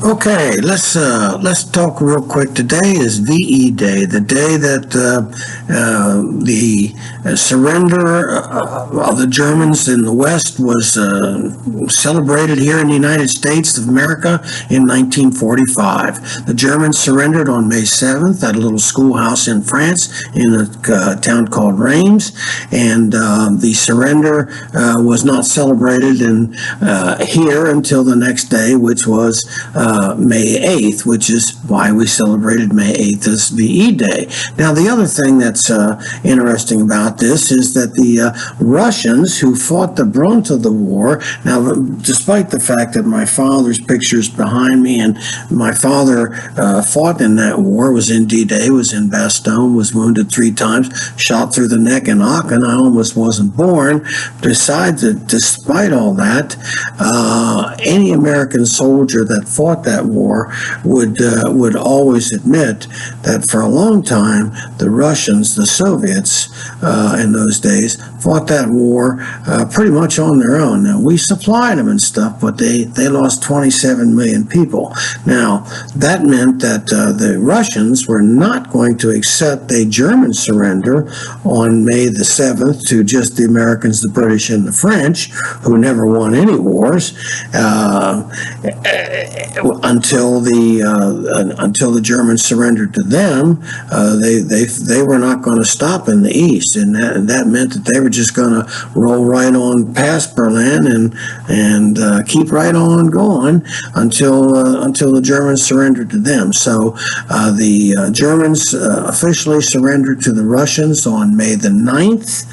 Okay, let's talk real quick. Today is VE Day, the day that the surrender of the Germans in the West was celebrated here in the United States of America in 1945. The Germans surrendered on May 7th at a little schoolhouse in France in a town called Reims, and the surrender was not celebrated here until the next day, which was May 8th, which is why we celebrated May 8th as VE Day. Now, the other thing that's interesting about this is that the Russians who fought the brunt of the war, now, despite the fact that my father's picture's behind me, and my father fought in that war, was in D-Day, was in Bastogne, was wounded 3 times, shot through the neck in Aachen. I almost wasn't born. Despite all that, any American soldier that fought that war would always admit that for a long time the Russians, the Soviets in those days, fought that war pretty much on their own. Now, we supplied them and stuff, but they lost 27 million people. Now, that meant that the Russians were not going to accept a German surrender on May the 7th to just the Americans, the British, and the French, who never won any wars, until the Germans surrendered to them. They were not going to stop in the east, and that meant that they were just going to roll right on past Berlin and keep right on going until the Germans surrendered to them. So the Germans officially surrendered to the Russians on May the 9th.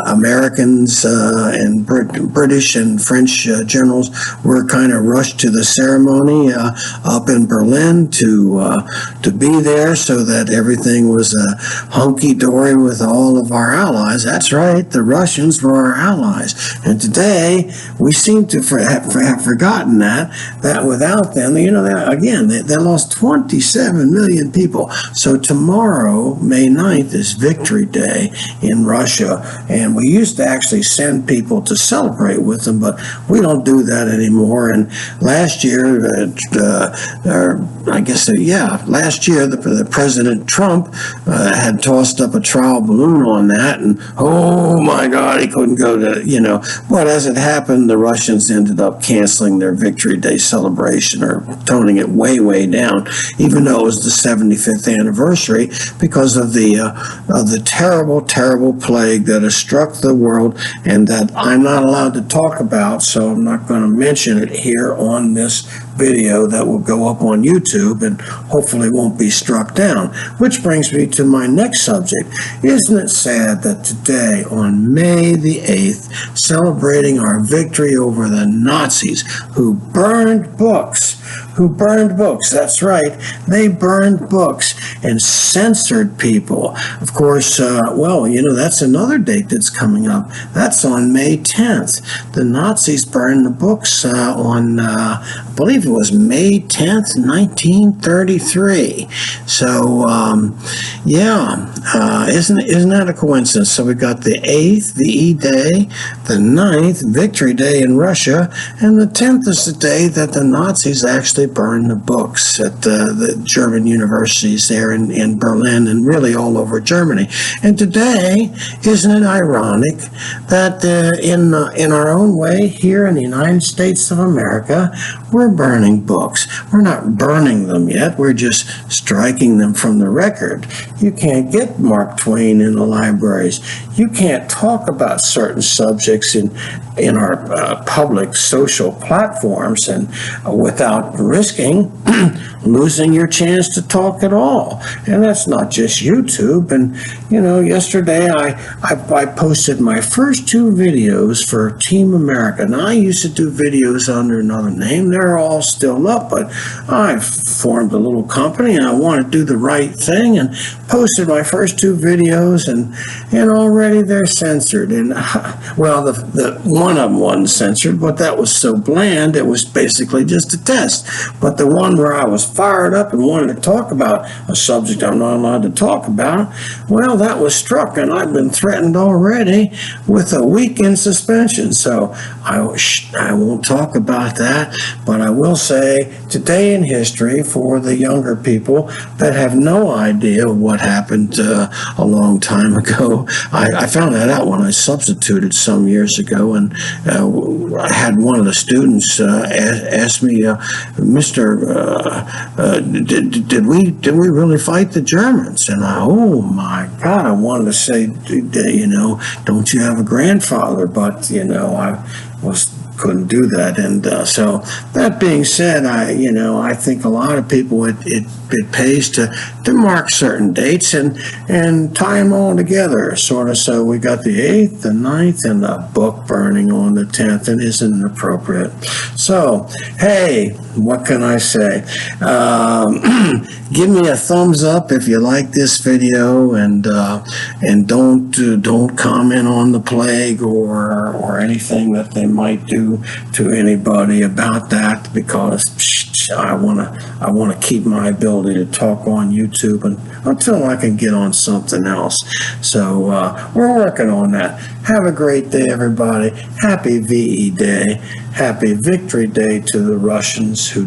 Americans and British and French generals were kind of rushed to the ceremony up in Berlin to be there, so that everything was hunky-dory with all of our allies. That's right, the Russians were our allies. And today, we seem to have forgotten that without them, they lost 27 million people. So tomorrow, May 9th, is Victory Day in Russia, and we used to actually send people to celebrate with them, but we don't do that anymore. And last year, last year, the President Trump had tossed up a trial balloon on that, and oh my God, he couldn't go to, but as it happened, the Russians ended up canceling their Victory Day celebration, or toning it way, way down, even though it was the 75th anniversary, because of the terrible, terrible plague that has struck the world, and that I'm not allowed to talk about, so I'm not going to mention it here on this video that will go up on YouTube and hopefully won't be struck down. Which brings me to my next subject. Isn't it sad that today, on May the 8th, celebrating our victory over the Nazis who burned books, that's right, they burned books and censored people. Of course, that's another date that's coming up. That's on May 10th. The Nazis burned the books on, I believe it was May 10th, 1933. So, isn't that a coincidence? So we got the 8th, VE Day, the 9th, Victory Day in Russia, and the 10th is the day that the Nazis actually burned the books at the German universities there in Berlin and really all over Germany. And today, isn't it ironic that in our own way here in the United States of America, we're burning books. We're not burning them yet. We're just striking them from the record. You can't get Mark Twain in the libraries. You can't talk about certain subjects in our public social platforms and without risking losing your chance to talk at all. And that's not just YouTube. And, yesterday I posted my first 2 videos for Team America. Now, I used to do videos under another name. They're all still up, but I formed a little company and I want to do the right thing and posted my first 2 videos, and already they're censored. And, the one of them wasn't censored, but that was so bland, it was basically just a test. But the one where I was fired up and wanted to talk about a subject I'm not allowed to talk about, well, that was struck, and I've been threatened already with a weekend suspension. So I won't talk about that, but I will say today in history for the younger people that have no idea what happened a long time ago. I found that out when I substituted some years ago, and I had one of the students ask me, Mr. Did we really fight the Germans? And oh my God, I wanted to say, don't you have a grandfather? But I couldn't do that. And so that being said, I think a lot of people it pays to mark certain dates and tie them all together, sort of. So we got the 8th, the 9th, and the book burning on the 10th, and isn't appropriate. So, hey, what can I say? Give me a thumbs up if you like this video, and don't comment on the plague or anything that they might do to anybody about that, because I want to keep my ability to talk on YouTube until I can get on something else. So we're working on that. Have a great day, everybody. Happy VE Day. Happy Victory Day to the Russians who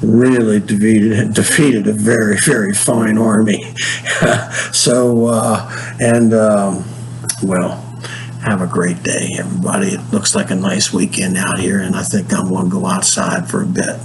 really defeated a very, very fine army. Well, have a great day, everybody. It looks like a nice weekend out here, and I think I'm going to go outside for a bit.